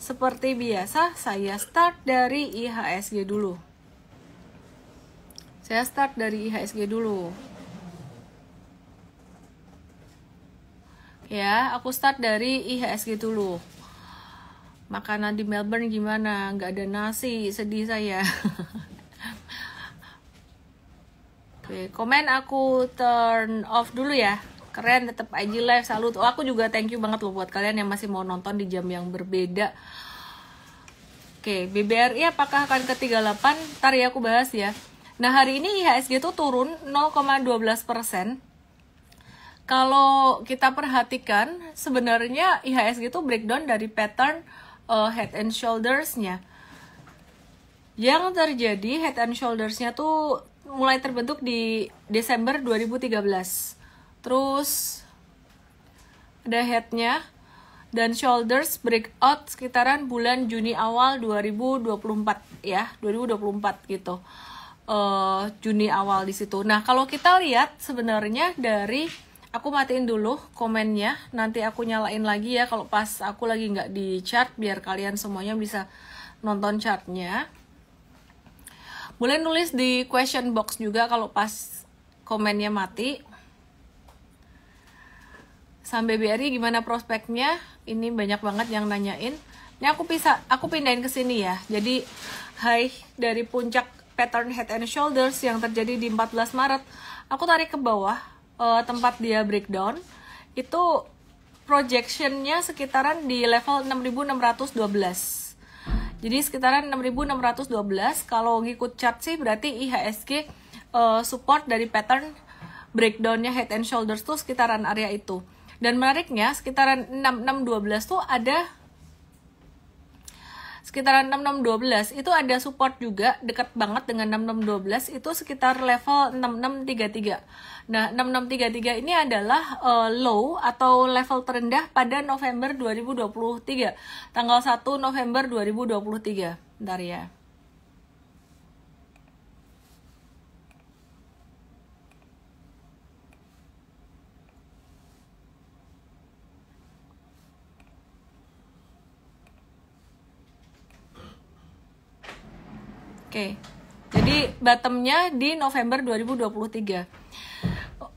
Seperti biasa, saya start dari IHSG dulu. Ya, aku start dari IHSG dulu. Makanan di Melbourne gimana? Nggak ada nasi, sedih saya. Oke, komen aku turn off dulu ya. Keren, tetap IG live, salut. Oh, aku juga thank you banget loh buat kalian yang masih mau nonton di jam yang berbeda. Oke, BBRI apakah akan ke 38? Ntar ya aku bahas ya. Nah, hari ini IHSG itu turun 0,12%. Kalau kita perhatikan, sebenarnya IHSG itu breakdown dari pattern head and shoulders-nya. Yang terjadi head and shoulders-nya tuh mulai terbentuk di Desember 2013. Terus ada head-nya dan shoulders breakout sekitaran bulan Juni awal 2024 ya, 2024 gitu. Juni awal di situ. Nah, kalau kita lihat sebenarnya dari aku matiin dulu komennya, nanti aku nyalain lagi ya kalau pas aku lagi nggak di chart, biar kalian semuanya bisa nonton chartnya. Boleh nulis di question box juga kalau pas komennya mati. Saham BBRI gimana prospeknya? Ini banyak banget yang nanyain. Ini aku pindahin ke sini ya. Jadi high dari puncak pattern head and shoulders yang terjadi di 14 Maret, aku tarik ke bawah. Tempat dia breakdown itu projectionnya sekitaran di level 6612. Jadi sekitaran 6612. Kalau ngikut chart sih berarti IHSG support dari pattern breakdownnya head and shoulders tuh sekitaran area itu. Dan menariknya sekitaran 6612 tuh ada sekitaran 6612 itu ada support juga dekat banget dengan 6612 itu sekitar level 6633. Nah, 6633 ini adalah low atau level terendah pada November 2023. Tanggal 1 November 2023. Bentar ya. Oke, jadi bottomnya di November 2023.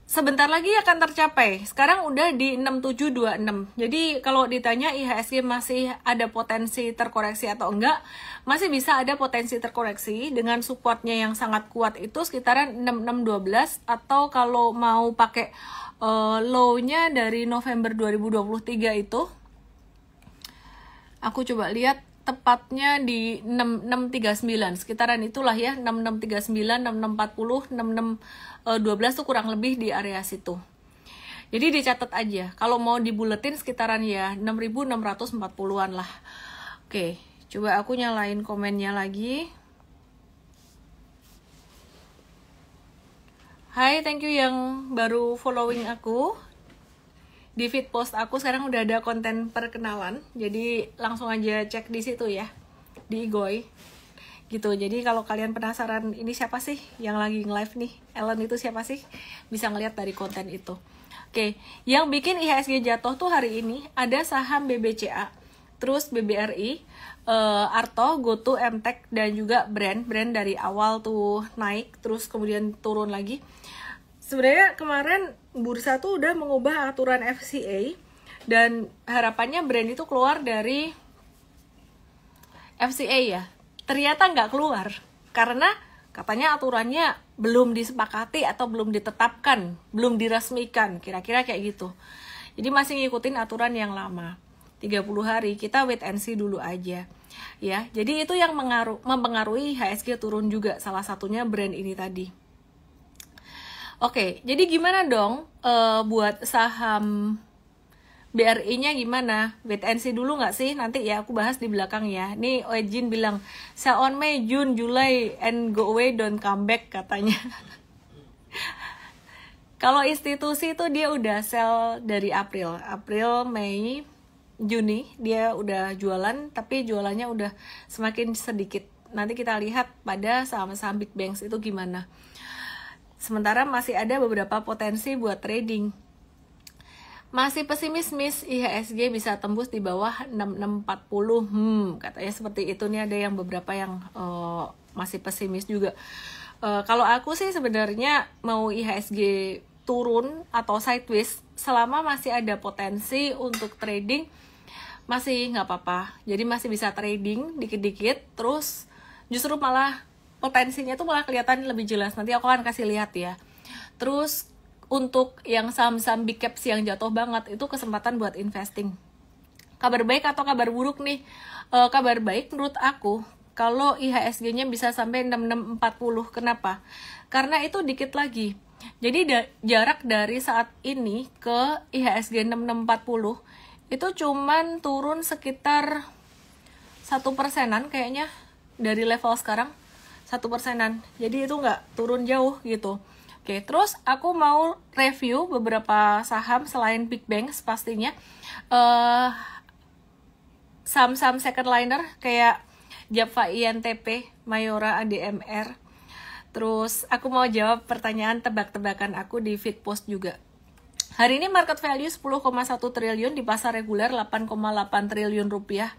Sebentar lagi akan tercapai. Sekarang udah di 6726. Jadi kalau ditanya IHSG masih ada potensi terkoreksi atau enggak, masih bisa ada potensi terkoreksi dengan supportnya yang sangat kuat itu sekitaran 6612, atau kalau mau pakai low-nya dari November 2023 itu, aku coba lihat tepatnya di 6639, sekitaran itulah ya, 6639, 6640, 6612 tuh kurang lebih di area situ. Jadi dicatat aja, kalau mau dibuletin sekitaran ya 6640-an lah. Oke, coba aku nyalain komennya lagi. Hai, thank you yang baru following aku. Di feed post aku sekarang udah ada konten perkenalan, jadi langsung aja cek di situ ya, di Igoy gitu. Jadi kalau kalian penasaran ini siapa sih yang lagi nge-live nih, Ellen itu siapa sih, bisa ngeliat dari konten itu. Oke, yang bikin IHSG jatuh tuh hari ini ada saham BBCA, terus BBRI, Arto, GoTo, MTech, dan juga brand dari awal tuh naik terus kemudian turun lagi. Sebenarnya kemarin bursa tuh udah mengubah aturan FCA dan harapannya brand itu keluar dari FCA ya. Ternyata nggak keluar karena katanya aturannya belum disepakati atau belum ditetapkan, belum diresmikan, kira-kira kayak gitu. Jadi masih ngikutin aturan yang lama. 30 hari, kita wait and see dulu aja. Ya, jadi itu yang mempengaruhi IHSG turun juga, salah satunya brand ini tadi. Oke, jadi gimana dong buat saham BRI-nya gimana? Wait and see dulu nggak sih? Nanti ya aku bahas di belakang ya. Nih Ojin bilang, sell on May, June, July, and go away, don't come back katanya. Kalau institusi itu dia udah sell dari April, Mei, Juni dia udah jualan, tapi jualannya udah semakin sedikit. Nanti kita lihat pada saham-saham big banks itu gimana. Sementara masih ada beberapa potensi buat trading. Masih pesimis Miss, IHSG bisa tembus di bawah 6640. Katanya seperti itu nih, ada yang beberapa yang masih pesimis juga. Kalau aku sih sebenarnya mau IHSG turun atau sideways, selama masih ada potensi untuk trading masih nggak apa-apa. Jadi masih bisa trading dikit-dikit, terus justru malah potensinya tuh malah kelihatan lebih jelas. Nanti aku akan kasih lihat ya. Terus untuk yang saham-saham big caps yang jatuh banget, itu kesempatan buat investing. Kabar baik atau kabar buruk nih? Kabar baik menurut aku, kalau IHSG-nya bisa sampai 6640. Kenapa? Karena itu dikit lagi. Jadi jarak dari saat ini ke IHSG 6640 itu cuman turun sekitar 1%-an kayaknya dari level sekarang, 1%-an. Jadi itu nggak turun jauh gitu. Oke, terus aku mau review beberapa saham selain Big Banks pastinya. Saham-saham second liner kayak Java INTP, Mayora ADMR. Terus aku mau jawab pertanyaan tebak-tebakan aku di feed post juga. Hari ini market value 10,1 triliun, di pasar reguler 8,8 triliun rupiah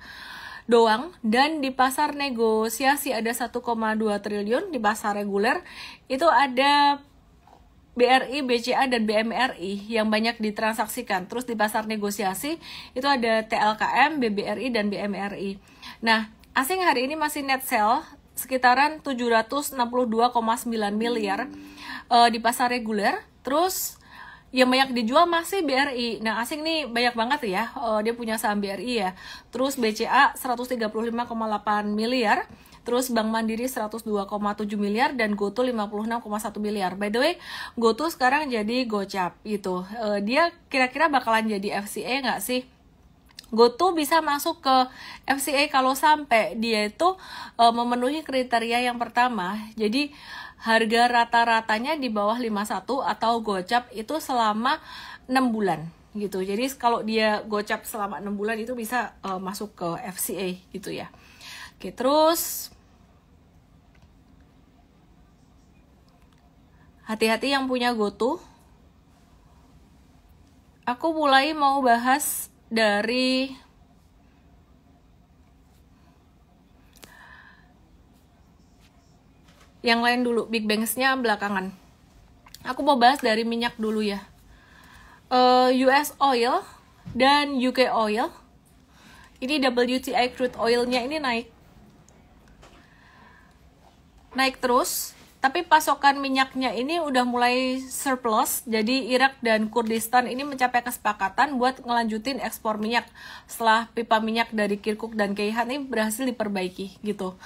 doang, dan di pasar negosiasi ada 1,2 triliun. Di pasar reguler itu ada BRI, BCA, dan BMRI yang banyak ditransaksikan. Terus di pasar negosiasi itu ada TLKM, BBRI, dan BMRI. Nah, asing hari ini masih net sell sekitaran 762,9 miliar di pasar reguler. Terus yang banyak dijual masih BRI. Nah, asing nih banyak banget ya, dia punya saham BRI ya. Terus BCA 135,8 miliar. Terus Bank Mandiri 102,7 miliar dan GoTo 56,1 miliar. By the way, GoTo sekarang jadi Gocap gitu. Dia kira-kira bakalan jadi FCA nggak sih? GoTo bisa masuk ke FCA kalau sampai dia itu memenuhi kriteria yang pertama. Jadi harga rata-ratanya di bawah 51 atau Gocap itu selama 6 bulan gitu. Jadi kalau dia Gocap selama 6 bulan itu bisa masuk ke FCA gitu ya. Oke, terus hati-hati yang punya GoTo. Aku mulai mau bahas dari yang lain dulu, Big Banks-nya belakangan. Aku mau bahas dari minyak dulu ya. US oil dan UK oil. Ini WTI crude oil-nya ini naik terus. Tapi pasokan minyaknya ini udah mulai surplus, jadi Irak dan Kurdistan ini mencapai kesepakatan buat ngelanjutin ekspor minyak setelah pipa minyak dari Kirkuk dan Keihan ini berhasil diperbaiki gitu.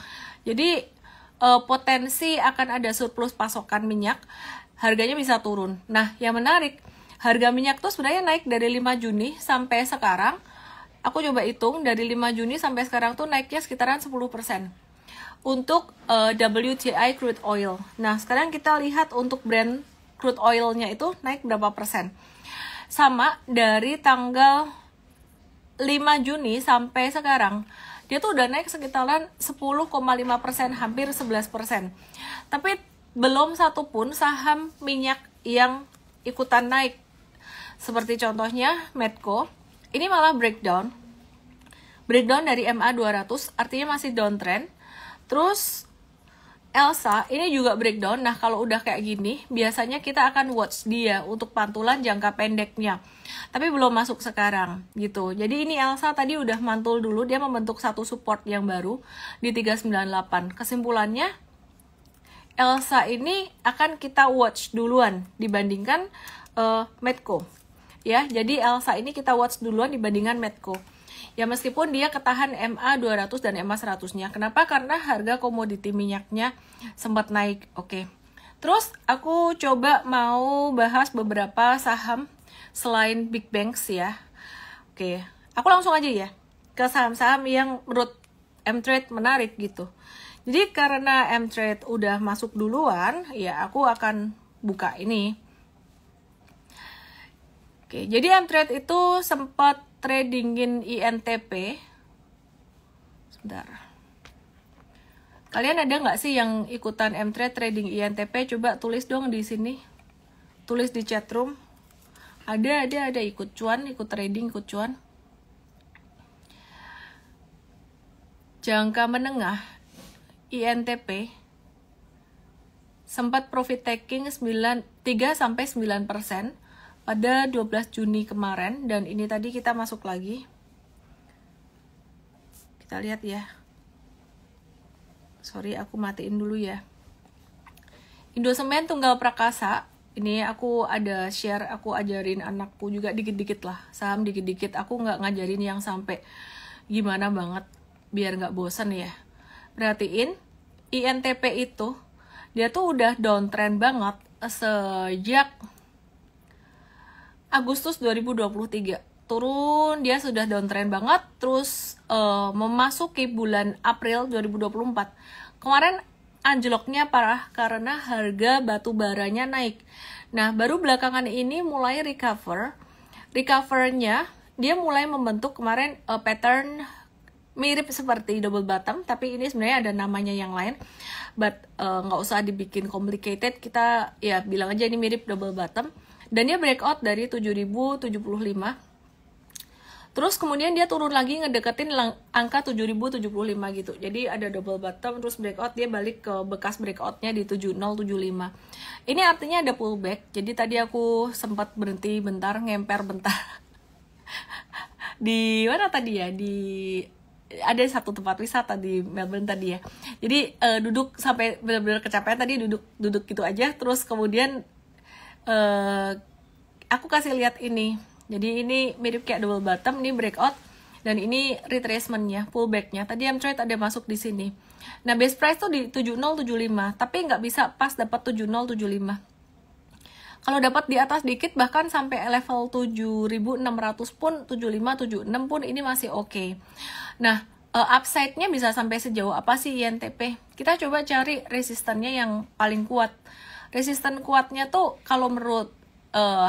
Jadi potensi akan ada surplus pasokan minyak, harganya bisa turun. Nah, yang menarik, harga minyak tuh sebenarnya naik dari 5 Juni sampai sekarang. Aku coba hitung, dari 5 Juni sampai sekarang tuh naiknya sekitaran 10%. Untuk WTI crude oil. Nah, sekarang kita lihat untuk brand crude oil-nya itu naik berapa persen. Sama dari tanggal 5 Juni sampai sekarang. Dia tuh udah naik sekitaran 10,5%, hampir 11%. Tapi belum satu pun saham minyak yang ikutan naik. Seperti contohnya Medco, ini malah breakdown. Breakdown dari MA200, artinya masih downtrend. Terus Elsa ini juga breakdown. Nah, kalau udah kayak gini, biasanya kita akan watch dia untuk pantulan jangka pendeknya. Tapi belum masuk sekarang gitu. Jadi ini Elsa tadi udah mantul dulu, dia membentuk satu support yang baru di 398. Kesimpulannya, Elsa ini akan kita watch duluan dibandingkan Medco. Ya, jadi Elsa ini kita watch duluan dibandingkan Medco. Ya, meskipun dia ketahan MA200 dan MA100-nya. Kenapa? Karena harga komoditi minyaknya sempat naik. Oke. Terus aku coba mau bahas beberapa saham selain Big Banks ya. Oke. Aku langsung aja ya ke saham-saham yang menurut M-Trade menarik gitu. Jadi karena M-Trade udah masuk duluan, ya aku akan buka ini. Oke, jadi M-Trade itu sempat tradingin INTP. Sebentar. Kalian ada nggak sih yang ikutan M-Trade trading INTP? Coba tulis dong di sini. Tulis di chat room. Ada ikut cuan, ikut trading, ikut cuan. Jangka menengah INTP sempat profit taking 3-9% pada 12 Juni kemarin, dan ini tadi kita masuk lagi. Kita lihat ya. Sorry, aku matiin dulu ya. Indosemen Tunggal Prakasa, ini aku ada share, aku ajarin anakku juga dikit-dikit lah, saham dikit-dikit. Aku nggak ngajarin yang sampai gimana banget, biar nggak bosan ya. Perhatiin, INTP itu, dia tuh udah downtrend banget sejak Agustus 2023. Turun, dia sudah downtrend banget, terus memasuki bulan April 2024. Kemarin anjloknya parah karena harga batu baranya naik. Nah, baru belakangan ini mulai recover. Recovernya, dia mulai membentuk kemarin pattern mirip seperti double bottom, tapi ini sebenarnya ada namanya yang lain. But nggak usah dibikin complicated, kita ya bilang aja ini mirip double bottom. Dan dia breakout dari 7075. Terus kemudian dia turun lagi ngedeketin angka 7075 gitu. Jadi ada double bottom, terus breakout, dia balik ke bekas breakoutnya di 7075. Ini artinya ada pullback. Jadi tadi aku sempat berhenti bentar, ngemper bentar. Di mana tadi ya? Ada satu tempat wisata di Melbourne tadi ya. Jadi duduk sampai benar-benar kecapean tadi, duduk gitu aja. Terus kemudian aku kasih lihat ini. Jadi ini mirip kayak double bottom, ini breakout, dan ini retracement-nya, pullback-nya. Tadi M-Trade ada masuk di sini. Nah, base price tuh di 7075, tapi nggak bisa pas dapat 7075. Kalau dapat di atas dikit, bahkan sampai level 7600 pun, 75, 76 pun ini masih oke. Nah, upside-nya bisa sampai sejauh apa sih INTP? Kita coba cari resistannya yang paling kuat. Resisten kuatnya tuh kalau menurut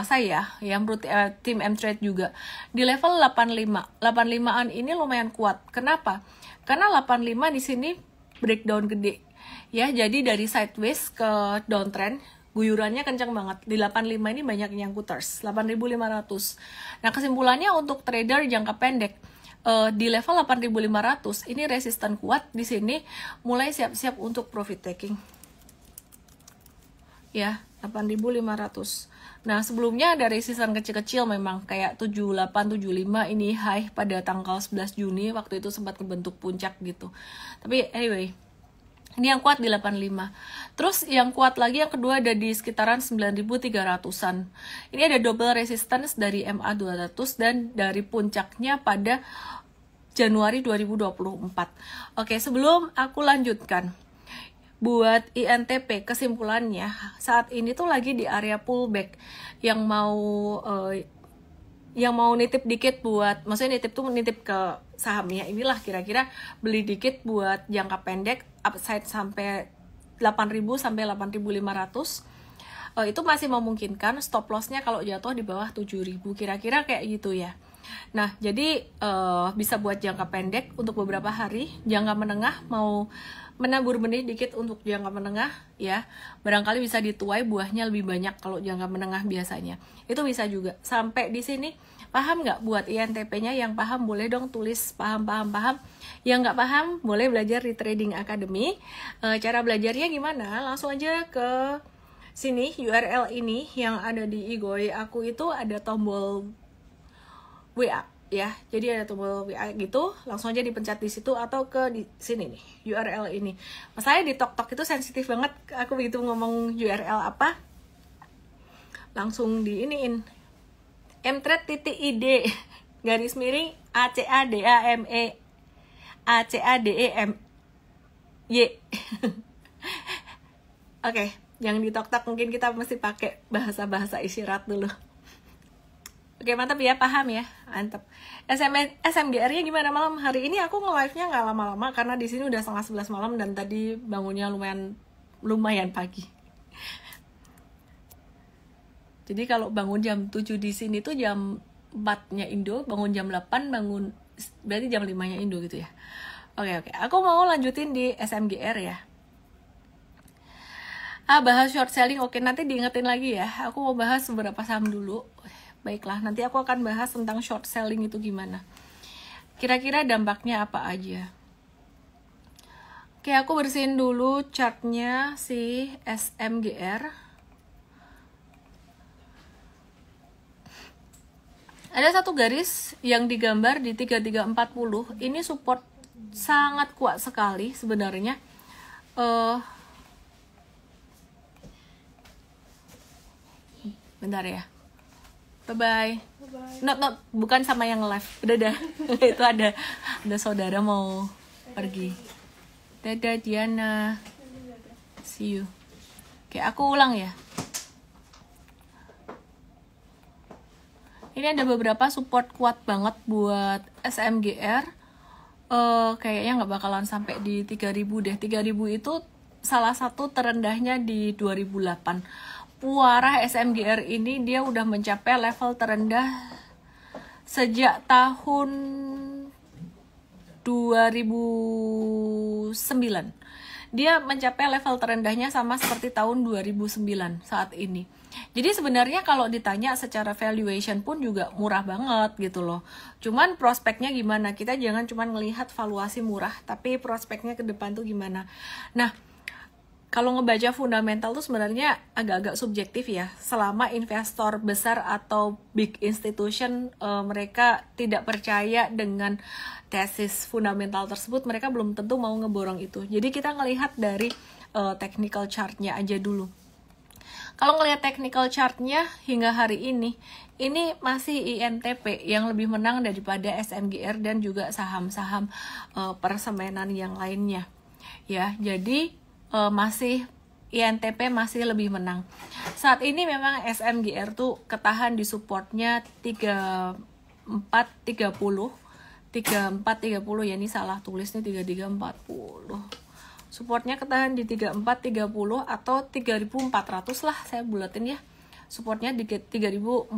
saya, yang menurut tim M-Trade juga, di level 85. 85-an ini lumayan kuat. Kenapa? Karena 85 di sini breakdown gede. Ya, jadi dari sideways ke downtrend, guyurannya kencang banget. Di 85 ini banyak yang nyangkuters, 8.500. Nah, kesimpulannya untuk trader jangka pendek, di level 8.500 ini resisten kuat. Di sini mulai siap-siap untuk profit taking. Ya, 8.500. Nah, sebelumnya ada resisten kecil-kecil memang, kayak 7875 ini high pada tanggal 11 Juni, waktu itu sempat kebentuk puncak gitu. Tapi anyway, ini yang kuat di 85. Terus yang kuat lagi yang kedua ada di sekitaran 9.300-an. Ini ada double resistance dari MA 200 dan dari puncaknya pada Januari 2024. Oke, sebelum aku lanjutkan, buat INTP kesimpulannya saat ini tuh lagi di area pullback. Yang mau nitip dikit buat, maksudnya nitip tuh nitip ke sahamnya, inilah kira-kira beli dikit buat jangka pendek upside sampai 8.000 sampai 8.500. Itu masih memungkinkan. Stop lossnya kalau jatuh di bawah 7.000 kira-kira kayak gitu ya. Nah, jadi bisa buat jangka pendek untuk beberapa hari. Jangka menengah mau menabur benih dikit untuk jangka menengah ya, barangkali bisa dituai buahnya lebih banyak kalau jangka menengah biasanya. Itu bisa juga. Sampai di sini paham nggak? Buat INTP-nya yang paham boleh dong tulis paham. Yang nggak paham boleh belajar di Trading Academy. Cara belajarnya gimana? Langsung aja ke sini, URL ini yang ada di Igoi aku itu ada tombol WA ya, jadi ada tombol WA gitu, langsung aja dipencet di situ atau ke di sini nih URL ini. Masalahnya di TokTok itu sensitif banget, aku begitu ngomong URL apa langsung di iniin mtrade.id garis miring ACADAME Oke, yang di TokTok mungkin kita mesti pakai bahasa isyarat dulu. Oke, mantap ya, paham ya, mantap. SMGR-nya gimana malam hari ini? Aku nge-live-nya nggak lama-lama karena di sini udah 10:30 malam dan tadi bangunnya lumayan pagi. Jadi kalau bangun jam 7 di sini tuh jam 4-nya Indo, bangun jam 8, berarti jam 5-nya Indo gitu ya. Oke, aku mau lanjutin di SMGR ya. Bahas short selling, oke, nanti diingetin lagi ya. Aku mau bahas beberapa saham dulu. Baiklah, nanti aku akan bahas tentang short selling itu gimana. Kira-kira dampaknya apa aja. Oke, aku bersihin dulu chartnya si SMGR. Ada satu garis yang digambar di 3340. Ini support sangat kuat sekali sebenarnya. Bentar ya. Bye-bye. Not, bukan sama yang live. Udah. Itu ada saudara mau pergi. Dadah Diana. See you. Oke, aku ulang ya. Ini ada beberapa support kuat banget buat SMGR. Kayaknya nggak bakalan sampai di 3000 deh. 3000 itu salah satu terendahnya di 2008. Puarah SMGR ini dia udah mencapai level terendah sejak tahun 2009. Dia mencapai level terendahnya sama seperti tahun 2009 saat ini. Jadi sebenarnya kalau ditanya secara valuation pun juga murah banget gitu loh. Cuman prospeknya gimana? Kita jangan cuma melihat valuasi murah, tapi prospeknya ke depan tuh gimana. Nah, kalau ngebaca fundamental tuh sebenarnya agak-agak subjektif ya. Selama investor besar atau big institution mereka tidak percaya dengan tesis fundamental tersebut, mereka belum tentu mau ngeborong itu. Jadi kita ngelihat dari technical chartnya aja dulu. Kalau ngelihat technical chartnya hingga hari ini masih INTP yang lebih menang daripada SMGR dan juga saham-saham persemenan yang lainnya. Ya, jadi masih INTP masih lebih menang. Saat ini memang SMGR tuh ketahan di supportnya 3430 ya, ini salah tulis nih 3340. Supportnya ketahan di 3430 atau 3400 lah, saya bulatin ya. Supportnya di 3430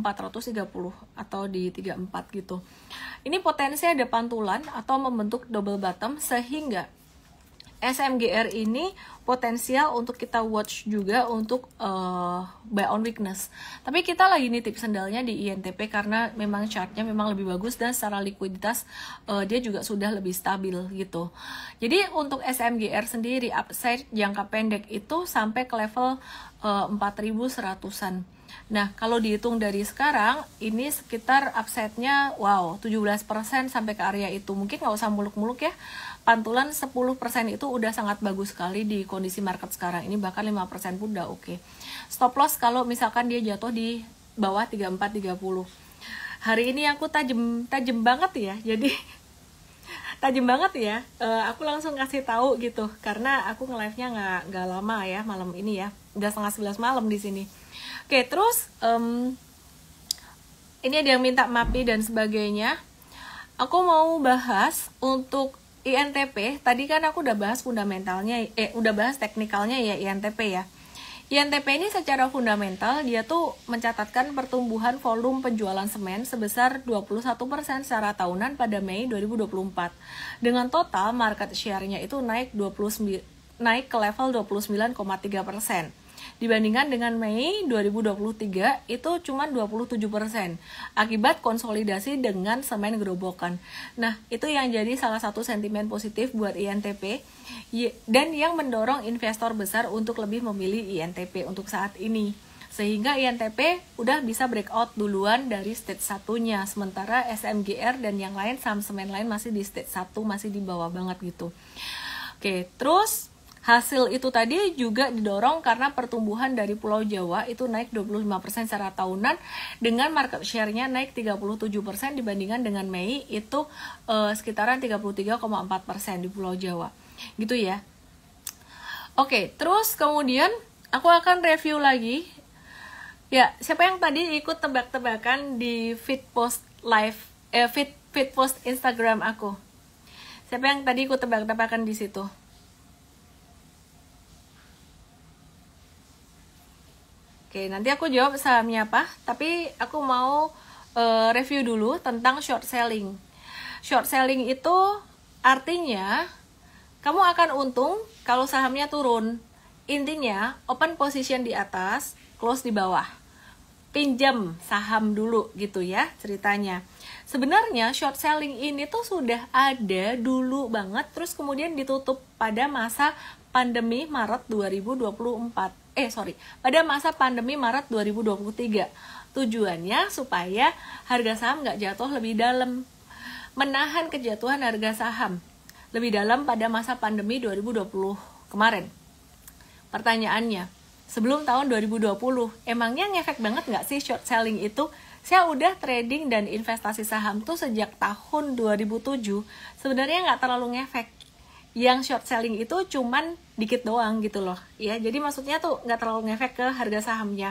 atau di 34 gitu. Ini potensi ada pantulan atau membentuk double bottom sehingga SMGR ini potensial untuk kita watch juga untuk buy on weakness. Tapi kita lagi nitip sendalnya di INTP karena memang chartnya memang lebih bagus dan secara likuiditas dia juga sudah lebih stabil gitu. Jadi untuk SMGR sendiri upside jangka pendek itu sampai ke level 4100-an. Nah, kalau dihitung dari sekarang, ini sekitar upside-nya, wow, 17% sampai ke area itu. Mungkin nggak usah muluk-muluk ya. Pantulan 10% itu udah sangat bagus sekali di kondisi market sekarang. Ini bahkan 5% pun udah oke. Stop loss kalau misalkan dia jatuh di bawah 3430. Hari ini aku tajam banget ya. Jadi tajam banget ya. Aku langsung kasih tahu gitu karena aku nge-live-nya nggak lama ya malam ini ya. Udah 10:30 malam di sini. Oke, terus ini ada yang minta MAPI dan sebagainya. Aku mau bahas untuk INTP. Tadi kan aku udah bahas fundamentalnya, udah bahas teknikalnya ya INTP ya. INTP ini secara fundamental dia tuh mencatatkan pertumbuhan volume penjualan semen sebesar 21% secara tahunan pada Mei 2024. Dengan total market share-nya itu naik ke level 29,3%. Dibandingkan dengan Mei 2023 itu cuma 27% akibat konsolidasi dengan semen gerobokan. Nah, itu yang jadi salah satu sentimen positif buat INTP dan yang mendorong investor besar untuk lebih memilih INTP untuk saat ini. Sehingga INTP udah bisa breakout duluan dari stage 1-nya, sementara SMGR dan yang lain saham semen lain masih di stage 1, masih di bawah banget gitu. Oke, terus hasil itu tadi juga didorong karena pertumbuhan dari Pulau Jawa itu naik 25% secara tahunan dengan market share-nya naik 37% dibandingkan dengan Mei itu sekitaran 33,4% di Pulau Jawa. Gitu ya. Oke, terus kemudian aku akan review lagi. Ya, siapa yang tadi ikut tebak-tebakan di feed post live feed post Instagram aku? Siapa yang tadi ikut tebak-tebakan di situ? Oke, nanti aku jawab sahamnya apa, tapi aku mau review dulu tentang short selling. Short selling itu artinya kamu akan untung kalau sahamnya turun. Intinya, open position di atas, close di bawah. pinjam saham dulu gitu ya ceritanya. Sebenarnya short selling ini tuh sudah ada dulu banget, terus kemudian ditutup pada masa pandemi Maret 2024. Pada masa pandemi Maret 2023. Tujuannya supaya harga saham nggak jatuh lebih dalam, menahan kejatuhan harga saham lebih dalam pada masa pandemi 2020 kemarin. Pertanyaannya, sebelum tahun 2020, emangnya ngefek banget nggak sih short selling itu? Saya udah trading dan investasi saham tuh sejak tahun 2007, sebenarnya nggak terlalu ngefek. Yang short selling itu cuman dikit doang gitu loh, ya. Jadi maksudnya tuh nggak terlalu ngefek ke harga sahamnya.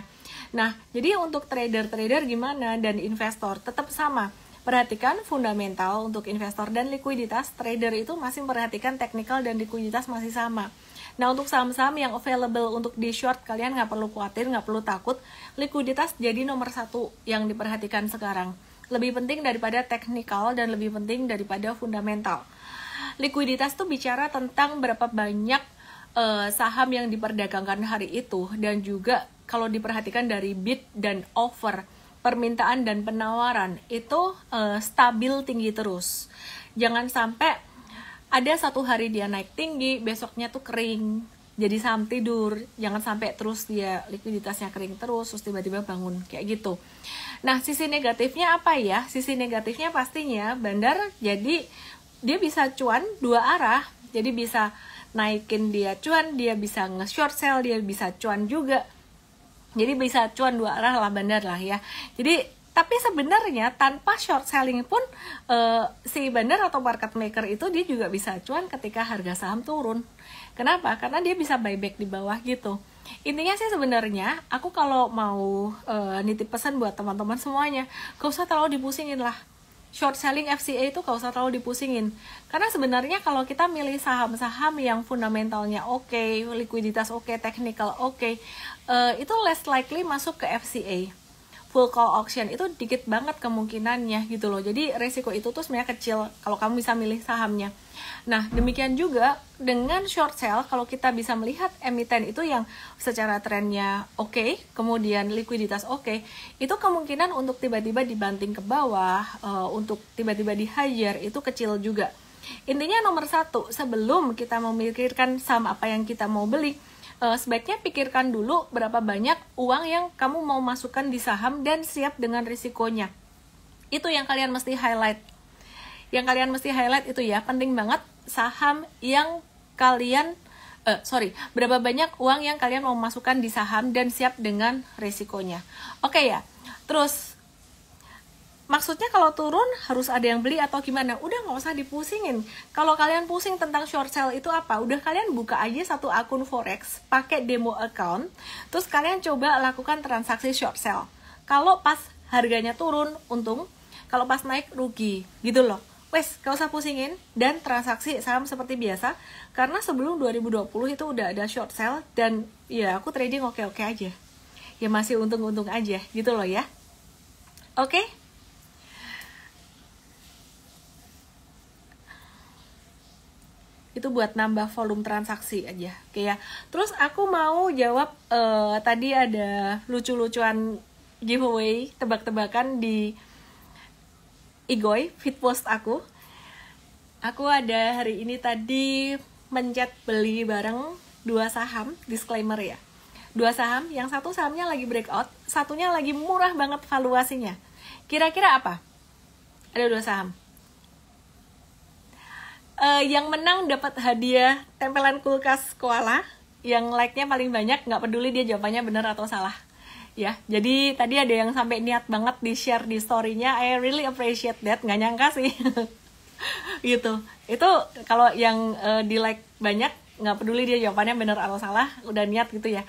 Nah, jadi untuk trader-trader gimana dan investor tetap sama. Perhatikan fundamental untuk investor dan likuiditas, trader itu masih memperhatikan teknikal dan likuiditas masih sama. Nah, untuk saham-saham yang available untuk di short, kalian nggak perlu khawatir, nggak perlu takut. Likuiditas jadi nomor 1 yang diperhatikan sekarang. Lebih penting daripada teknikal dan lebih penting daripada fundamental. Likuiditas tuh bicara tentang berapa banyak saham yang diperdagangkan hari itu, dan juga kalau diperhatikan dari bid dan offer, permintaan dan penawaran itu stabil tinggi terus. Jangan sampai ada satu hari dia naik tinggi, besoknya tuh kering, jadi saham tidur. Jangan sampai terus dia likuiditasnya kering terus tiba-tiba bangun kayak gitu. Nah, sisi negatifnya apa ya? Sisi negatifnya pastinya bandar, jadi dia bisa cuan dua arah. Jadi bisa naikin dia cuan, dia bisa nge-short sell, dia bisa cuan juga. Jadi bisa cuan dua arah lah bandar lah ya. Jadi tapi sebenarnya tanpa short selling pun si bandar atau market maker itu dia juga bisa cuan ketika harga saham turun. Kenapa? Karena dia bisa buyback di bawah gitu. Intinya sih sebenarnya aku kalau mau nitip pesan buat teman-teman semuanya, gak usah terlalu dipusingin lah. Short selling FCA itu gak usah terlalu dipusingin. Karena sebenarnya kalau kita milih saham-saham yang fundamentalnya oke, likuiditas oke, technical oke, itu less likely masuk ke FCA. Full call auction itu dikit banget kemungkinannya gitu loh. Jadi resiko itu tuh sebenarnya kecil kalau kamu bisa milih sahamnya. Nah, demikian juga dengan short sell, kalau kita bisa melihat emiten itu yang secara trennya oke, kemudian likuiditas oke, itu kemungkinan untuk tiba-tiba dibanting ke bawah, untuk tiba-tiba dihajar itu kecil juga. Intinya nomor 1, sebelum kita memikirkan saham apa yang kita mau beli, sebaiknya pikirkan dulu berapa banyak uang yang kamu mau masukkan di saham dan siap dengan risikonya. Itu yang kalian mesti highlight. Yang kalian mesti highlight itu ya, penting banget saham yang kalian berapa banyak uang yang kalian mau masukkan di saham dan siap dengan risikonya. Oke ya. Terus maksudnya kalau turun harus ada yang beli atau gimana? Udah nggak usah dipusingin. Kalau kalian pusing tentang short sell itu apa? Udah kalian buka aja satu akun forex, pakai demo account, terus kalian coba lakukan transaksi short sell. Kalau pas harganya turun, untung. Kalau pas naik, rugi. Gitu loh. Wes, gak usah pusingin dan transaksi saham seperti biasa. Karena sebelum 2020 itu udah ada short sell dan ya aku trading oke-oke aja. Ya masih untung-untung aja gitu loh ya. Oke? Itu buat nambah volume transaksi aja. Oke ya. Terus aku mau jawab tadi ada lucu-lucuan giveaway tebak-tebakan di Igoy feed post aku. Aku ada hari ini tadi mencet beli bareng 2 saham, disclaimer ya. 2 saham, yang satu sahamnya lagi breakout, satunya lagi murah banget valuasinya. Kira-kira apa? Ada 2 saham. Yang menang dapat hadiah tempelan kulkas koala, yang like-nya paling banyak, nggak peduli dia jawabannya benar atau salah. Ya, jadi tadi ada yang sampai niat banget di share di story-nya. I really appreciate that, nggak nyangka sih. Gitu. Itu kalau yang di like banyak, nggak peduli dia jawabannya benar atau salah, udah niat gitu ya.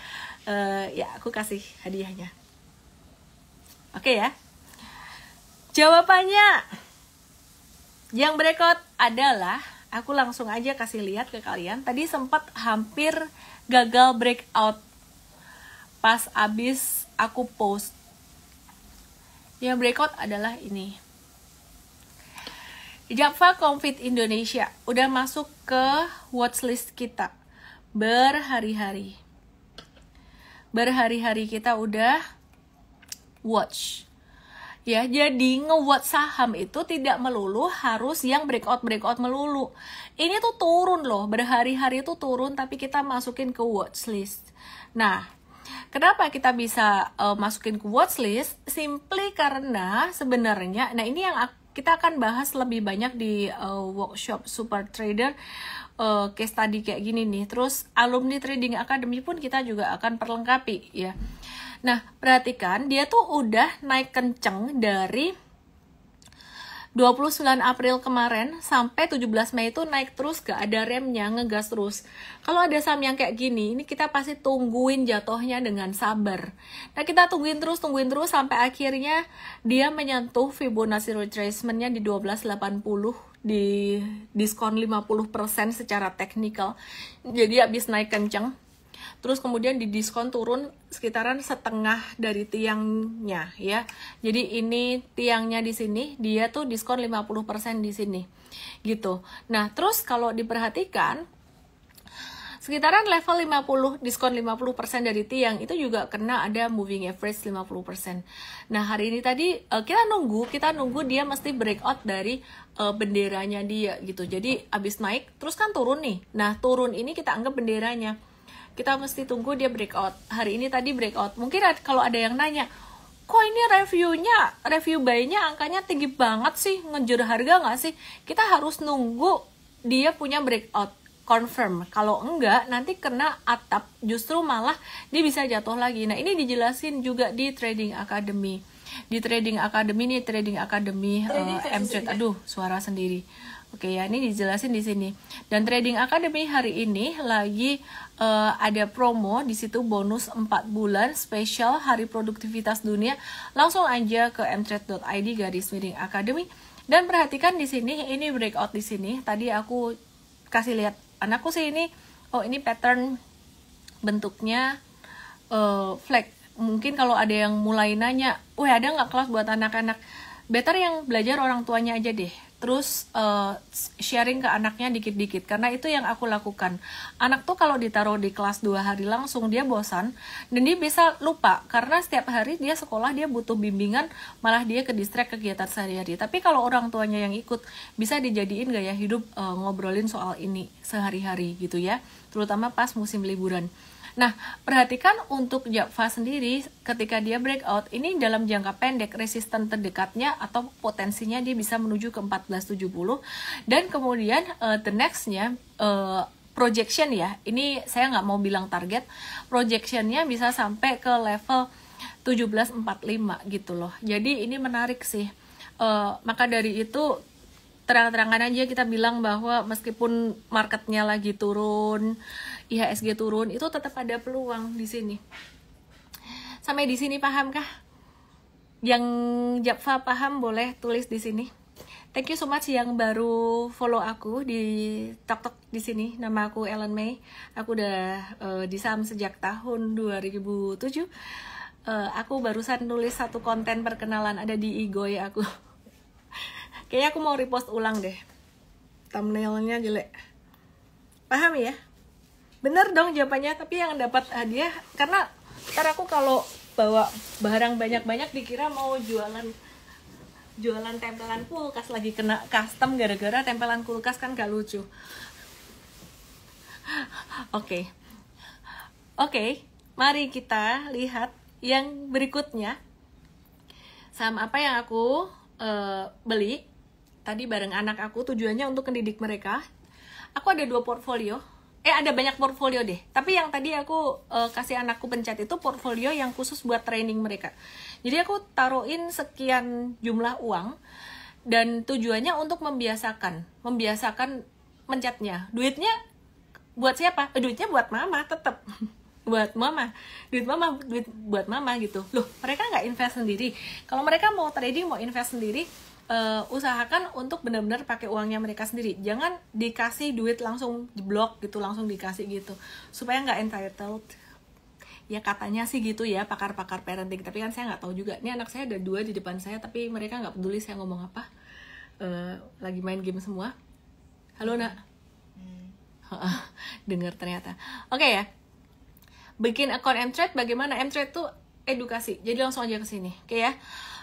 Ya aku kasih hadiahnya. Oke ya. Jawabannya yang breakout adalah, aku langsung aja kasih lihat ke kalian. Tadi sempat hampir gagal breakout pas abis aku post. Yang breakout adalah ini. Java Confit Indonesia udah masuk ke watchlist kita berhari-hari. Berhari-hari kita udah watch. Ya, jadi nge-watch saham itu tidak melulu harus yang breakout melulu. Ini tuh turun loh, berhari-hari itu turun tapi kita masukin ke watch list. Nah, kenapa kita bisa masukin ke watch list? Simply karena sebenarnya, nah ini yang kita akan bahas lebih banyak di workshop Super Trader, case study kayak gini nih. Terus alumni Trading Academy pun kita juga akan perlengkapi ya. Nah, perhatikan dia tuh udah naik kenceng dari 29 April kemarin sampai 17 Mei itu naik terus, gak ada remnya, ngegas terus. Kalau ada saham yang kayak gini, ini kita pasti tungguin jatuhnya dengan sabar. Nah, kita tungguin terus sampai akhirnya dia menyentuh Fibonacci retracement-nya di 1280, di diskon 50% secara teknikal. Jadi habis naik kenceng. Terus kemudian di diskon turun sekitaran setengah dari tiangnya ya. Jadi ini tiangnya di sini, dia tuh diskon 50% di sini. Gitu. Nah, terus kalau diperhatikan sekitaran level 50, diskon 50% dari tiang itu juga kena ada moving average 50%. Nah, hari ini tadi kita nunggu dia mesti breakout dari benderanya dia gitu. Jadi abis naik terus kan turun nih. Nah, turun ini kita anggap benderanya. Kita mesti tunggu dia breakout. Hari ini tadi breakout. Mungkin kalau ada yang nanya, kok ini review buy-nya angkanya tinggi banget sih, ngejar harga nggak sih? Kita harus nunggu dia punya breakout, confirm. Kalau enggak, nanti kena atap, justru malah dia bisa jatuh lagi. Nah, ini dijelasin juga di Trading Academy. Di Trading Academy M-Trade. Aduh, suara sendiri. Oke ya, ini dijelasin di sini. Dan Trading Academy hari ini lagi ada promo di situ, bonus 4 bulan spesial Hari Produktivitas Dunia. Langsung aja ke mtrade.id/academy. Dan perhatikan di sini, ini breakout di sini. Tadi aku kasih lihat anakku sih ini. Oh, ini pattern bentuknya flag. Mungkin kalau ada yang mulai nanya, wah ada nggak kelas buat anak-anak? Better yang belajar orang tuanya aja deh. Terus sharing ke anaknya dikit-dikit, karena itu yang aku lakukan. Anak tuh kalau ditaruh di kelas 2 hari langsung dia bosan dan dia bisa lupa, karena setiap hari dia sekolah dia butuh bimbingan, malah dia ke distract kegiatan sehari-hari. Tapi kalau orang tuanya yang ikut, bisa dijadiin gaya hidup, ngobrolin soal ini sehari-hari gitu ya, terutama pas musim liburan. Nah, perhatikan untuk Japfa sendiri ketika dia breakout, ini dalam jangka pendek resisten terdekatnya atau potensinya dia bisa menuju ke 1470, dan kemudian the nextnya projection ya, ini saya nggak mau bilang target, projectionnya bisa sampai ke level 1745 gitu loh. Jadi ini menarik sih. Maka dari itu terang-terangan aja kita bilang bahwa meskipun marketnya lagi turun, IHSG turun, itu tetap ada peluang di sini. Sampai di sini paham kah? Yang Japfa paham boleh tulis di sini. Thank you so much yang baru follow aku di TikTok di sini. Nama aku Ellen May. Aku udah di saham sejak tahun 2007. Aku barusan nulis satu konten perkenalan ada di Igoy aku. Kayaknya aku mau repost ulang deh. Thumbnailnya jelek. Paham ya? Bener dong jawabannya, tapi yang dapat hadiah, karena ntar aku kalau bawa barang banyak-banyak dikira mau jualan tempelan kulkas, lagi kena custom gara-gara tempelan kulkas, kan gak lucu. Oke, mari kita lihat yang berikutnya. Saham apa yang aku beli tadi bareng anak aku, tujuannya untuk mendidik mereka. Aku ada 2 portfolio. Ada banyak portfolio deh. Tapi yang tadi aku kasih anakku pencet itu portfolio yang khusus buat training mereka. Jadi aku taruhin sekian jumlah uang dan tujuannya untuk membiasakan mencetnya. Duitnya buat siapa? Duitnya buat mama tetap. Buat mama. Duit buat mama gitu. Loh, mereka nggak invest sendiri. Kalau mereka mau trading, mau invest sendiri, usahakan untuk benar-benar pakai uangnya mereka sendiri. Jangan dikasih duit langsung jeblok gitu, langsung dikasih gitu, supaya nggak entitled. Ya katanya sih gitu ya pakar-pakar parenting, tapi kan saya nggak tahu juga. Ini anak saya ada 2 di depan saya, tapi mereka nggak peduli saya ngomong apa. Lagi main game semua. Halo nak. Dengar ternyata. Oke ya. Bikin akun M-Trade, bagaimana M-Trade tuh edukasi. Jadi langsung aja ke sini. Oke ya.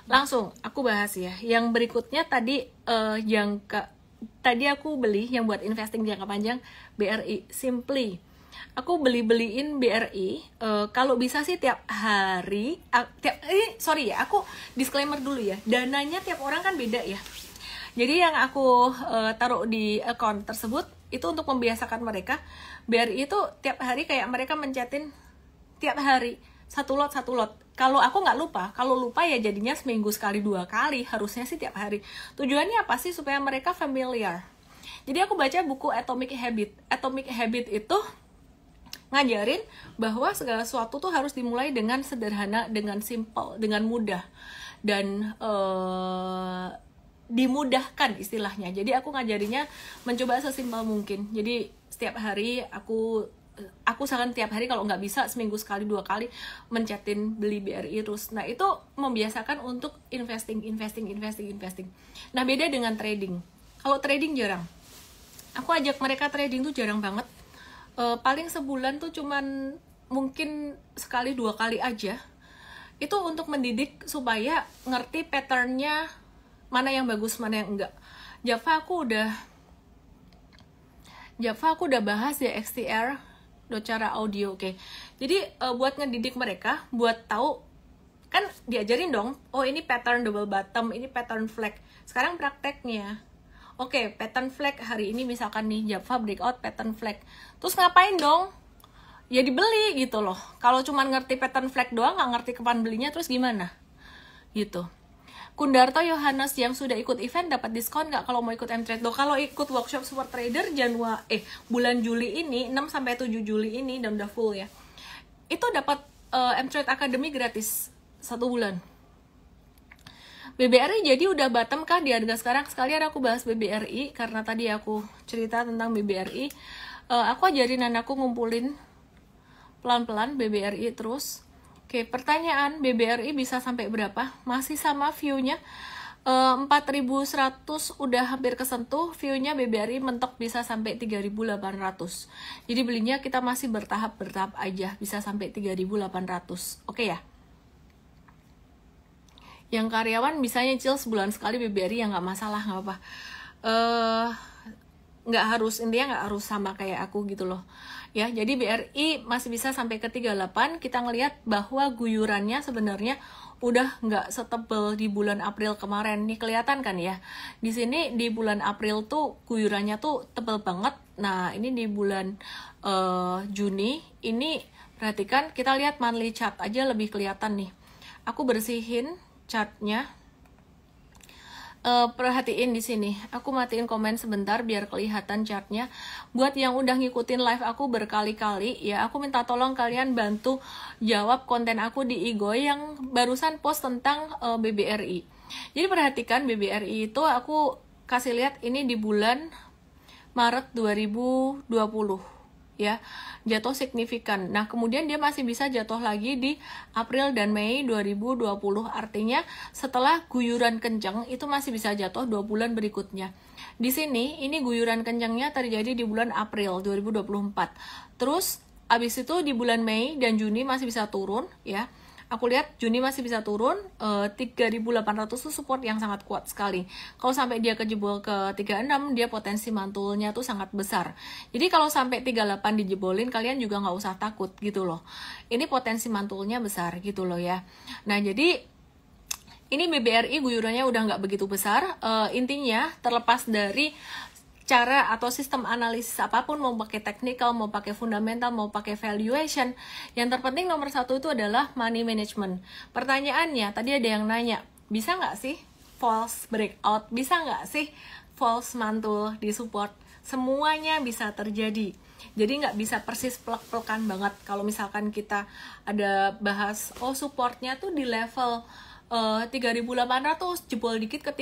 Langsung aku bahas ya. Yang berikutnya tadi tadi aku beli yang buat investing jangka panjang BRI Simply. Aku beliin BRI kalau bisa sih tiap hari sorry ya, aku disclaimer dulu ya. Dananya tiap orang kan beda ya. Jadi yang aku taruh di account tersebut itu untuk membiasakan mereka. BRI itu tiap hari kayak mereka mencetin tiap hari satu lot. Kalau aku nggak lupa, kalau lupa ya jadinya seminggu sekali 2 kali. Harusnya sih tiap hari. Tujuannya apa sih? Supaya mereka familiar. Jadi aku baca buku Atomic Habit. Atomic Habit itu ngajarin bahwa segala sesuatu tuh harus dimulai dengan sederhana, dengan simple, dengan mudah, dan dimudahkan istilahnya. Jadi aku ngajarinya mencoba sesimpel mungkin. Jadi setiap hari aku usahakan tiap hari, kalau nggak bisa seminggu sekali 2 kali mencetin beli BRI terus. Nah itu membiasakan untuk investing. Nah beda dengan trading. Kalau trading jarang. Aku ajak mereka trading tuh jarang banget. Paling sebulan tuh cuman mungkin sekali 2 kali aja. Itu untuk mendidik supaya ngerti patternnya, mana yang bagus, mana yang enggak. Java aku udah bahas ya XTR cara audio. Oke. Jadi buat ngedidik mereka, buat tahu, kan diajarin dong, oh ini pattern double bottom, ini pattern flag. Sekarang prakteknya. Oke, pattern flag hari ini misalkan nih Java breakout pattern flag. Terus ngapain dong? Ya dibeli gitu loh. Kalau cuma ngerti pattern flag doang, nggak ngerti kapan belinya, terus gimana? Gitu. Kundarto Yohanes yang sudah ikut event dapat diskon nggak kalau mau ikut M-Trade? Kalau ikut workshop Super Trader bulan Juli ini, 6-7 Juli ini, dan udah full ya. Itu dapat M-Trade Academy gratis 1 bulan. BBRI jadi udah bottom kah di harga sekarang? Sekalian aku bahas BBRI karena tadi aku cerita tentang BBRI. Aku ajarin anakku ngumpulin pelan-pelan BBRI terus. Oke, pertanyaan, BBRI bisa sampai berapa? Masih sama view-nya 4.100 udah hampir kesentuh. View-nya BBRI mentok bisa sampai 3.800. Jadi belinya kita masih bertahap aja, bisa sampai 3.800. Oke ya? Yang karyawan bisa nyicil sebulan sekali BBRI, ya nggak masalah, nggak apa. Nggak harus, intinya nggak harus sama kayak aku gitu loh. Ya, jadi BRI masih bisa sampai ke 38. Kita ngelihat bahwa guyurannya sebenarnya udah nggak setebal di bulan April kemarin. Nih kelihatan kan ya. Di sini di bulan April tuh guyurannya tuh tebal banget. Nah, ini di bulan Juni ini perhatikan, kita lihat monthly chart aja lebih kelihatan nih. Aku bersihin chartnya. Perhatiin di sini. Aku matiin komen sebentar biar kelihatan chartnya. Buat yang udah ngikutin live aku berkali-kali ya, aku minta tolong kalian bantu jawab konten aku di Igoy yang barusan post tentang BBRI. Jadi perhatikan BBRI itu aku kasih lihat ini di bulan Maret 2020 ya, jatuh signifikan. Nah, kemudian dia masih bisa jatuh lagi di April dan Mei 2020. Artinya setelah guyuran kencang itu masih bisa jatuh 2 bulan berikutnya. Di sini ini guyuran kencangnya terjadi di bulan April 2024. Terus abis itu di bulan Mei dan Juni masih bisa turun ya. Aku lihat Juni masih bisa turun, 3.800 itu support yang sangat kuat sekali. Kalau sampai dia kejebol ke 36, dia potensi mantulnya tuh sangat besar. Jadi kalau sampai 38 dijebolin, kalian juga nggak usah takut gitu loh. Ini potensi mantulnya besar gitu loh ya. Nah jadi ini BBRI guyurannya udah nggak begitu besar. Intinya terlepas dari cara atau sistem analisis apapun, mau pakai technical, mau pakai fundamental, mau pakai valuation, yang terpenting nomor 1 itu adalah money management. Pertanyaannya, tadi ada yang nanya, bisa nggak sih false breakout? Bisa nggak sih false mantul di support? Semuanya bisa terjadi. Jadi nggak bisa persis plek-plekan banget. Kalau misalkan kita ada bahas, oh supportnya tuh di level 3.800, jebol dikit ke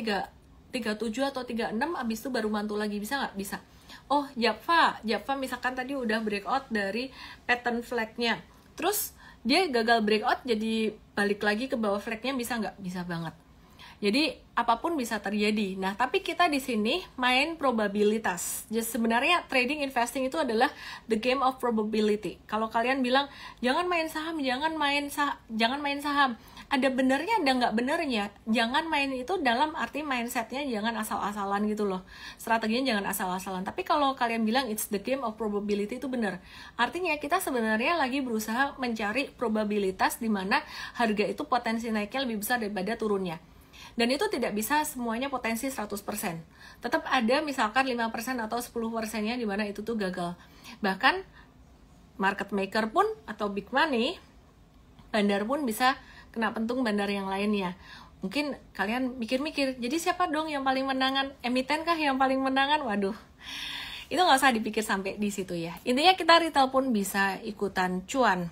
37 atau 36, abis itu baru mantul lagi, bisa nggak? Bisa. Oh, Java misalkan tadi udah breakout dari pattern flag-nya, terus dia gagal breakout jadi balik lagi ke bawah flag-nya, bisa nggak? Bisa banget. Jadi apapun bisa terjadi. Nah, tapi kita di sini main probabilitas. Jadi sebenarnya trading investing itu adalah the game of probability. Kalau kalian bilang jangan main saham, jangan main saham. Ada benernya, ada nggak benernya. Jangan main itu dalam arti mindsetnya jangan asal-asalan gitu loh. Strateginya jangan asal-asalan. Tapi kalau kalian bilang it's the game of probability, itu benar. Artinya kita sebenarnya lagi berusaha mencari probabilitas di mana harga itu potensi naiknya lebih besar daripada turunnya. Dan itu tidak bisa semuanya potensi 100%. Tetap ada misalkan 5% atau 10%-nya di mana itu tuh gagal. Bahkan market maker pun atau big money, bandar pun bisa kena pentung bandar yang lainnya. Mungkin kalian mikir-mikir, jadi siapa dong yang paling menangan? Emiten kah yang paling menangan? Waduh, itu nggak usah dipikir sampai di situ ya. Intinya kita retail pun bisa ikutan cuan.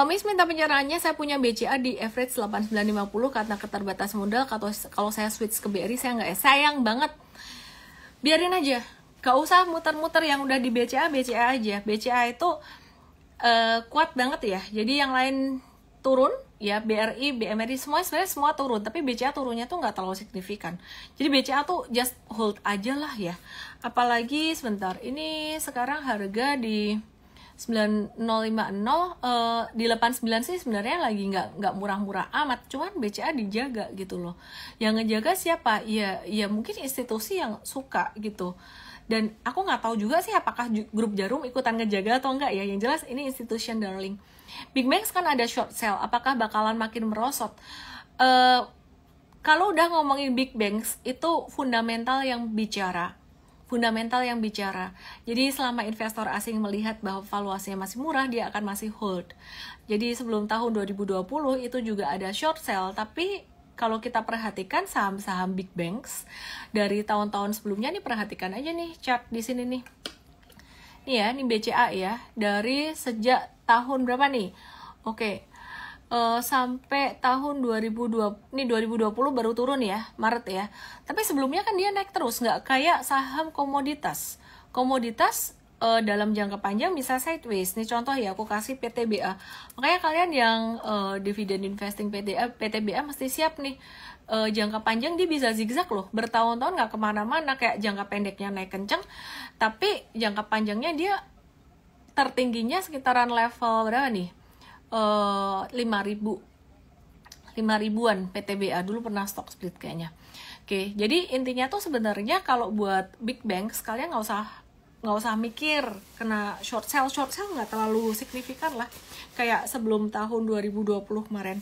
Miss minta pencerahannya, saya punya BCA di average 8950 karena keterbatas modal. Kalau saya switch ke BRI saya nggak, sayang banget. Biarin aja, gak usah muter-muter yang udah di BCA aja. BCA itu kuat banget ya. Jadi yang lain turun ya, BRI, BMRI sebenarnya semua turun, tapi BCA turunnya tuh nggak terlalu signifikan. Jadi BCA tuh just hold aja lah ya. Apalagi sebentar, ini sekarang harga di 9050, di 89 sih sebenarnya lagi nggak murah-murah amat, cuman BCA dijaga gitu loh. Yang ngejaga siapa? Ya mungkin institusi yang suka gitu. Dan aku nggak tahu juga sih apakah grup Jarum ikutan ngejaga atau enggak ya. Yang jelas ini institution darling. Big Banks kan ada short sale, apakah bakalan makin merosot? Kalau udah ngomongin Big Banks itu fundamental yang bicara. Jadi selama investor asing melihat bahwa valuasinya masih murah, dia akan masih hold. Jadi sebelum tahun 2020 itu juga ada short sale, tapi kalau kita perhatikan saham-saham big banks dari tahun-tahun sebelumnya nih, perhatikan aja nih chart di sini nih. Nih ya, ini BCA ya, dari sejak tahun berapa nih? Oke. Sampai tahun 2020 baru turun ya, Maret ya. Tapi sebelumnya kan dia naik terus, nggak kayak saham komoditas dalam jangka panjang bisa sideways. Nih contoh ya, aku kasih PTBA. Makanya kalian yang dividend investing PTBA mesti siap nih, jangka panjang dia bisa zigzag loh, bertahun-tahun nggak kemana-mana. Kayak jangka pendeknya naik kenceng, tapi jangka panjangnya dia tertingginya sekitaran level berapa nih? 5.000-an PTBA dulu pernah stock split kayaknya. Oke, jadi intinya tuh sebenarnya kalau buat big banks kalian nggak usah mikir kena short sale nggak terlalu signifikan lah kayak sebelum tahun 2020 kemarin.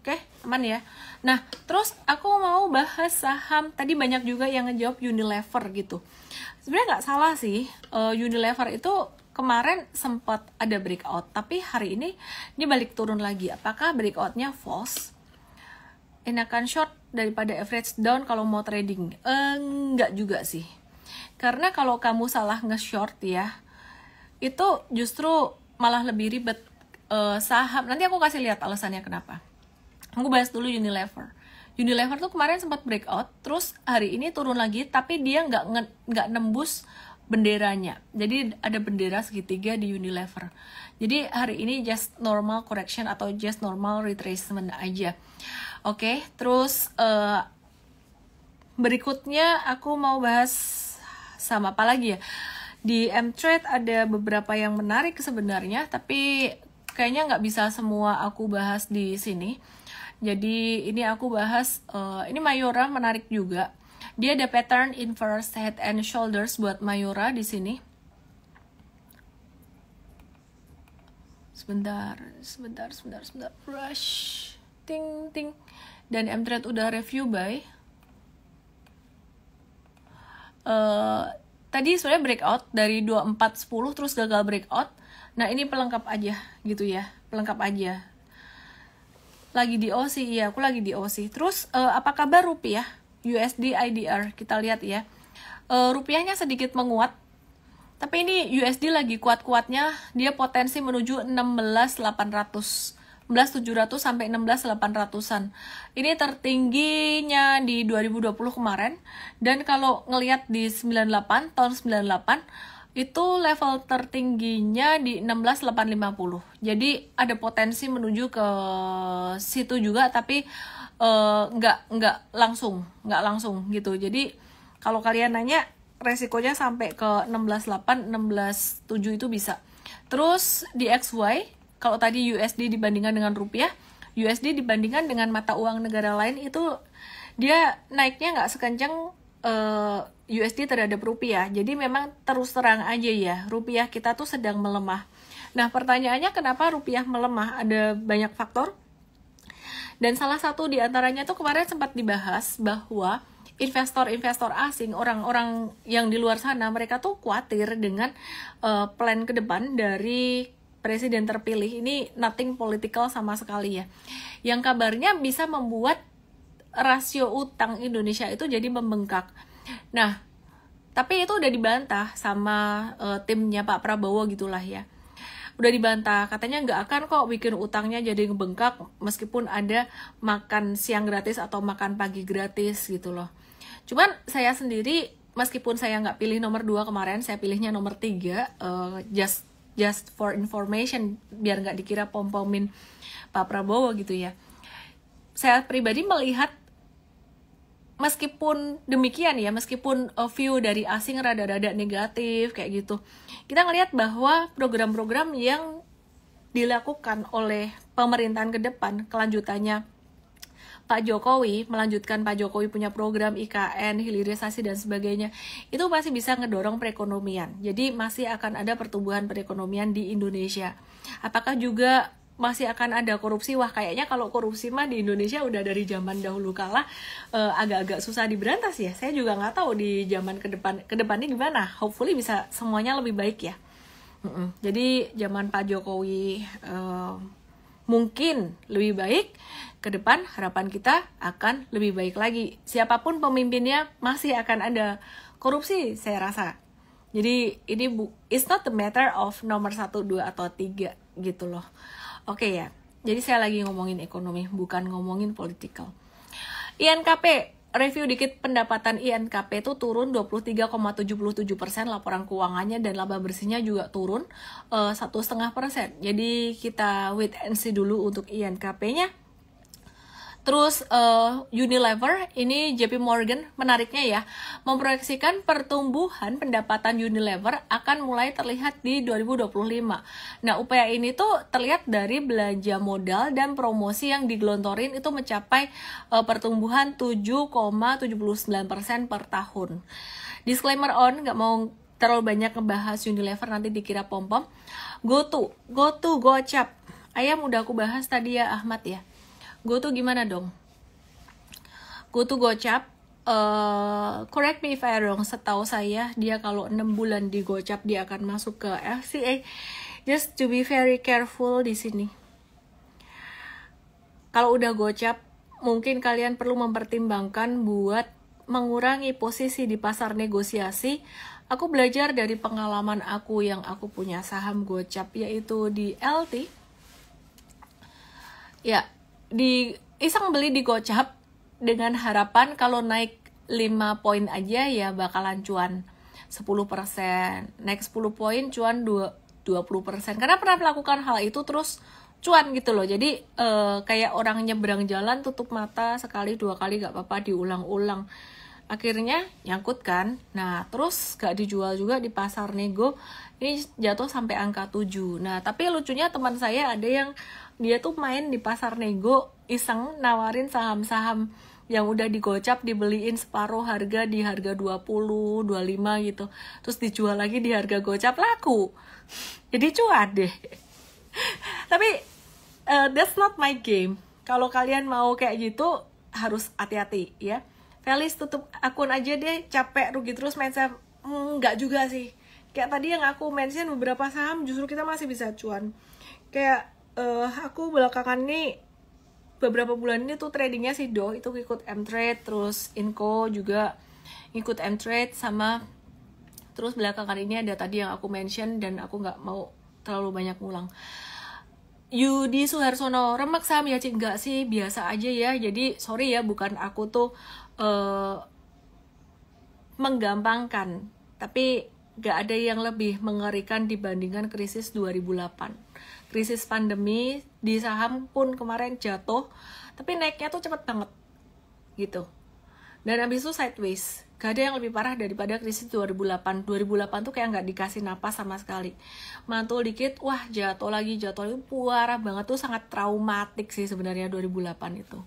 Oke, aman ya. Nah, terus aku mau bahas saham. Tadi banyak juga yang ngejawab Unilever gitu. Sebenarnya nggak salah sih, Unilever itu kemarin sempat ada breakout, tapi hari ini dia balik turun lagi. Apakah breakoutnya false? Enakan short daripada average down kalau mau trading? Enggak juga sih. Karena kalau kamu salah nge-short ya, itu justru malah lebih ribet. Saham, nanti aku kasih lihat alasannya kenapa. Aku bahas dulu Unilever. Unilever tuh kemarin sempat breakout, terus hari ini turun lagi, tapi dia nggak nembus benderanya. Jadi ada bendera segitiga di Unilever. Jadi hari ini just normal correction atau just normal retracement aja. Oke, terus berikutnya aku mau bahas sama apa lagi ya. Di M-Trade ada beberapa yang menarik sebenarnya, tapi kayaknya nggak bisa semua aku bahas di sini. Jadi ini aku bahas, ini Mayora menarik juga. Dia ada pattern inverse head and shoulders buat Mayora di sini. Sebentar. Rush. Ting. Dan M-Trade udah review buy. Tadi sebenarnya breakout dari 2410 terus gagal breakout. Nah, ini pelengkap aja gitu ya. Pelengkap aja. Lagi di OC, iya aku lagi di OC. Terus apa kabar rupiah? USD IDR, kita lihat ya. Rupiahnya sedikit menguat. Tapi ini USD lagi kuat-kuatnya. Dia potensi menuju 16.800. 16.700 sampai 16.800-an. Ini tertingginya di 2020 kemarin. Dan kalau ngelihat di 98, tahun 98, itu level tertingginya di 16.850. Jadi ada potensi menuju ke situ juga, tapi nggak langsung gitu. Jadi kalau kalian nanya resikonya sampai ke 16.8, 16.7 itu bisa. Terus di XY, kalau tadi USD dibandingkan dengan rupiah, USD dibandingkan dengan mata uang negara lain itu dia naiknya nggak sekencang USD terhadap rupiah. Jadi memang terus terang aja ya, rupiah kita tuh sedang melemah. Nah, pertanyaannya kenapa rupiah melemah? Ada banyak faktor. Dan salah satu di antaranya tuh kemarin sempat dibahas bahwa investor-investor asing, orang-orang yang di luar sana, mereka tuh khawatir dengan plan ke depan dari presiden terpilih. Ini nothing political sama sekali ya. Yang kabarnya bisa membuat rasio utang Indonesia itu jadi membengkak. Nah, tapi itu udah dibantah sama timnya Pak Prabowo gitulah ya. Udah dibantah, katanya nggak akan kok bikin utangnya jadi ngebengkak meskipun ada makan siang gratis atau makan pagi gratis gitu loh. Cuman saya sendiri, meskipun saya nggak pilih nomor 2 kemarin, saya pilihnya nomor 3, just for information, biar nggak dikira pom-pomin Pak Prabowo gitu ya. Saya pribadi melihat meskipun demikian ya, meskipun view dari asing rada-rada negatif kayak gitu, kita ngelihat bahwa program-program yang dilakukan oleh pemerintahan ke depan, kelanjutannya Pak Jokowi, melanjutkan Pak Jokowi punya program IKN, hilirisasi dan sebagainya, itu masih bisa ngedorong perekonomian. Jadi masih akan ada pertumbuhan perekonomian di Indonesia. Apakah juga masih akan ada korupsi? Wah, kayaknya kalau korupsi mah di Indonesia udah dari zaman dahulu kala agak-agak susah diberantas ya. Saya juga nggak tahu di zaman kedepannya gimana. Hopefully bisa semuanya lebih baik ya. Jadi zaman Pak Jokowi mungkin lebih baik, ke depan harapan kita akan lebih baik lagi. Siapapun pemimpinnya masih akan ada korupsi saya rasa. Jadi ini it's not the matter of nomor 1, 2, atau 3 gitu loh. Oke ya, jadi saya lagi ngomongin ekonomi, bukan ngomongin political. INKP, review dikit pendapatan INKP itu turun 23,77%, laporan keuangannya dan laba bersihnya juga turun 1,5%. Jadi kita wait and see dulu untuk INKP-nya. Terus Unilever, ini JP Morgan menariknya ya, memproyeksikan pertumbuhan pendapatan Unilever akan mulai terlihat di 2025. Nah, upaya ini tuh terlihat dari belanja modal dan promosi yang digelontorin itu mencapai pertumbuhan 7,79% per tahun. Disclaimer on, nggak mau terlalu banyak ngebahas Unilever, nanti dikira pom-pom. Gocap. Ayam udah aku bahas tadi ya Ahmad ya. GoTo gimana dong? GoTo Gocap, correct me if I wrong, setahu saya dia kalau 6 bulan di Gocap dia akan masuk ke FCA. Just to be very careful di sini. Kalau udah Gocap, mungkin kalian perlu mempertimbangkan buat mengurangi posisi di pasar negosiasi. Aku belajar dari pengalaman aku yang aku punya saham Gocap, yaitu di LT. Ya, iseng beli di Gocap dengan harapan kalau naik 5 poin aja ya bakalan cuan 10%, naik 10 poin cuan 20%. Karena pernah melakukan hal itu terus cuan gitu loh. Jadi kayak orang nyebrang jalan tutup mata sekali 2 kali gak apa-apa, diulang-ulang. Akhirnya nyangkut kan. Nah, terus gak dijual juga di pasar nego. Ini jatuh sampai angka 7. Nah, tapi lucunya teman saya ada yang dia tuh main di pasar nego, iseng nawarin saham-saham yang udah digocap, dibeliin separuh harga di harga 20, 25 gitu. Terus dijual lagi di harga gocap, laku. Jadi cuan deh. Tapi that's not my game. Kalau kalian mau kayak gitu harus hati-hati ya. Felis tutup akun aja deh, capek rugi terus main saham. Enggak juga sih. Kayak tadi yang aku mention beberapa saham justru kita masih bisa cuan. Kayak aku belakangan ini beberapa bulan ini tuh tradingnya sih itu ikut M-Trade, terus Inco juga ikut M-Trade, sama terus belakangan ini ada tadi yang aku mention dan aku nggak mau terlalu banyak ngulang. Yudi Suharsono, remek saham ya Cik? Enggak sih, biasa aja ya. Jadi sorry ya, bukan aku tuh menggampangkan, tapi gak ada yang lebih mengerikan dibandingkan krisis 2008. Krisis pandemi di saham pun kemarin jatuh, tapi naiknya tuh cepet banget gitu. Dan abis itu sideways. Gak ada yang lebih parah daripada krisis 2008. 2008 tuh kayak nggak dikasih napas sama sekali. Mantul dikit, wah jatuh lagi. Itu parah banget tuh, sangat traumatik sih sebenarnya 2008 itu.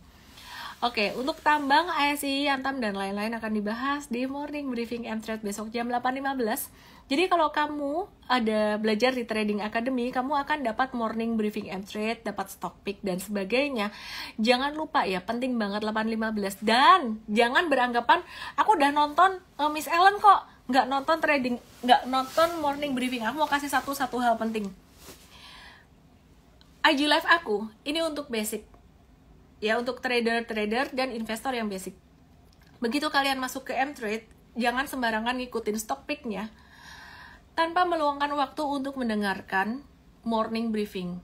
Oke, untuk tambang, ASI, Antam, dan lain-lain akan dibahas di Morning Briefing M-Trade besok jam 8.15. Jadi kalau kamu ada belajar di Trading Academy, kamu akan dapat Morning Briefing M-Trade, dapat stock pick, dan sebagainya. Jangan lupa ya, penting banget 8.15. Dan jangan beranggapan, aku udah nonton Miss Ellen kok, nggak nonton trading, nggak nonton Morning Briefing. Aku mau kasih satu hal penting. IG Live aku, ini untuk basic. Ya, untuk trader dan investor yang basic. Begitu kalian masuk ke M-Trade, jangan sembarangan ngikutin stock pick-nya tanpa meluangkan waktu untuk mendengarkan morning briefing.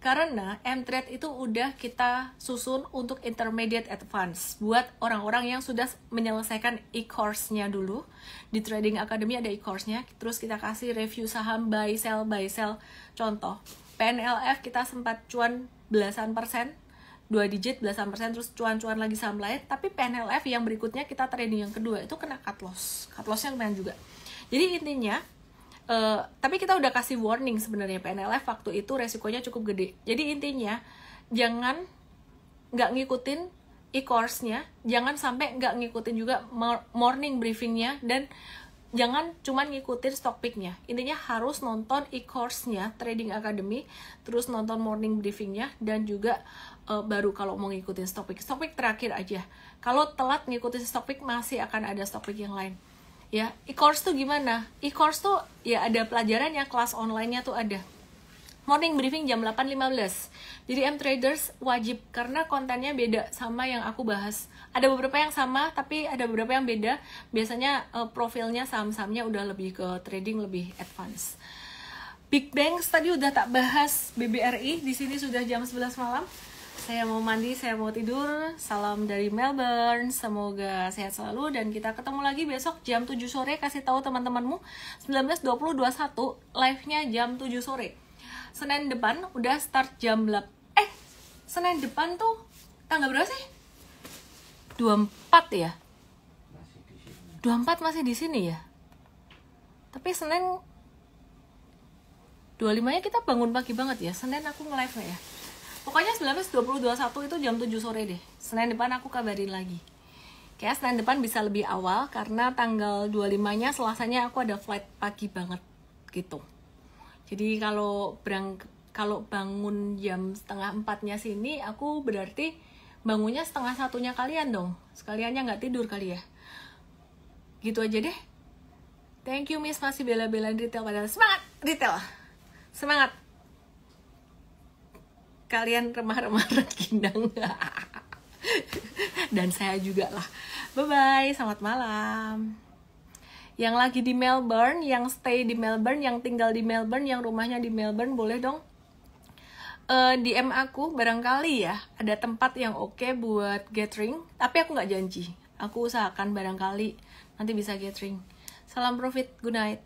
Karena M-Trade itu udah kita susun untuk intermediate advance. Buat orang-orang yang sudah menyelesaikan e-course-nya dulu. Di Trading Academy ada e-course-nya. Terus kita kasih review saham buy sell. Contoh, PNLF kita sempat cuan belasan persen. 2 digit belasan persen, terus cuan-cuan lagi saham lain. Tapi PNLF yang berikutnya kita trading yang kedua itu kena cut loss. Cut loss-nya lumayan juga. Jadi intinya, tapi kita udah kasih warning sebenarnya PNLF waktu itu resikonya cukup gede. Jadi intinya jangan nggak ngikutin e-course-nya, jangan sampai nggak ngikutin juga morning briefing-nya, dan jangan cuma ngikutin stock pick-nya. Intinya harus nonton e-course-nya Trading Academy, terus nonton morning briefing-nya, dan juga baru kalau mau ngikutin stock pick. Stock pick terakhir aja. Kalau telat ngikutin stock pick, masih akan ada stock pick yang lain. Ya, e-course tuh gimana? E-course tuh ya ada pelajarannya, kelas online-nya tuh ada. Morning briefing jam 8.15. Jadi M-Traders wajib, karena kontennya beda sama yang aku bahas. Ada beberapa yang sama, tapi ada beberapa yang beda. Biasanya profilnya saham-sahamnya udah lebih ke trading, lebih advance. Big Banks tadi udah tak bahas. BBRI di sini sudah jam 11 malam. Saya mau mandi, saya mau tidur. Salam dari Melbourne. Semoga sehat selalu dan kita ketemu lagi besok jam 7 sore. Kasih tahu teman-temanmu 19.20.21 live-nya jam 7 sore. Senin depan udah start jam 8. Senin depan tuh tanggal berapa sih? 24 ya? 24 masih di sini ya? Tapi Senin 25-nya kita bangun pagi banget ya. Senin aku nge-live gak ya? Pokoknya 19.20.21 itu jam 7 sore deh. Senin depan aku kabarin lagi. Kayak Senin depan bisa lebih awal, karena tanggal 25-nya Selasanya aku ada flight pagi banget gitu. Jadi kalau bangun jam setengah 4-nya sini, aku berarti bangunnya setengah 1-nya kalian dong. Sekaliannya nggak tidur kali ya. Gitu aja deh. Thank you Miss, masih bela-belain retail padahal. Semangat retail. Semangat. Kalian remah-remah rengginang. Dan saya juga lah. Bye-bye, selamat malam. Yang lagi di Melbourne, yang stay di Melbourne, yang tinggal di Melbourne, yang rumahnya di Melbourne, boleh dong DM aku, barangkali ya ada tempat yang oke buat gathering. Tapi aku nggak janji, aku usahakan barangkali nanti bisa gathering. Salam profit, good night.